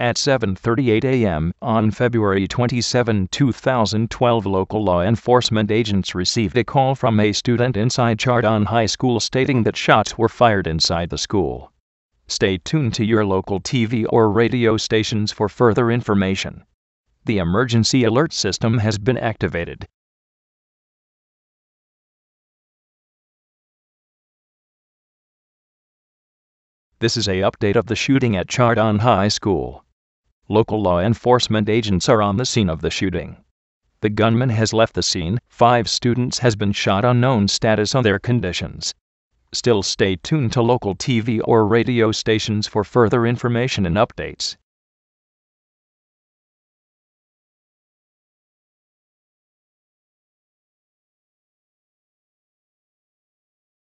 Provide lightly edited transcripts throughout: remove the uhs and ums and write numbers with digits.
At 7:38 a.m. on February 27, 2012, local law enforcement agents received a call from a student inside Chardon High School stating that shots were fired inside the school. Stay tuned to your local TV or radio stations for further information. The emergency alert system has been activated. This is an update of the shooting at Chardon High School. Local law enforcement agents are on the scene of the shooting. The gunman has left the scene. 5 students has been shot. Unknown status on their conditions. Still stay tuned to local TV or radio stations for further information and updates.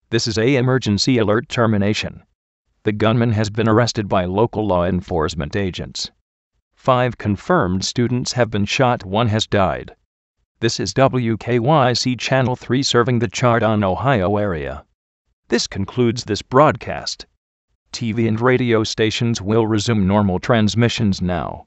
This is an emergency alert termination. The gunman has been arrested by local law enforcement agents. 5 confirmed students have been shot. 1 has died. This is WKYC Channel 3 serving the Chardon, Ohio area. This concludes this broadcast. TV and radio stations will resume normal transmissions now.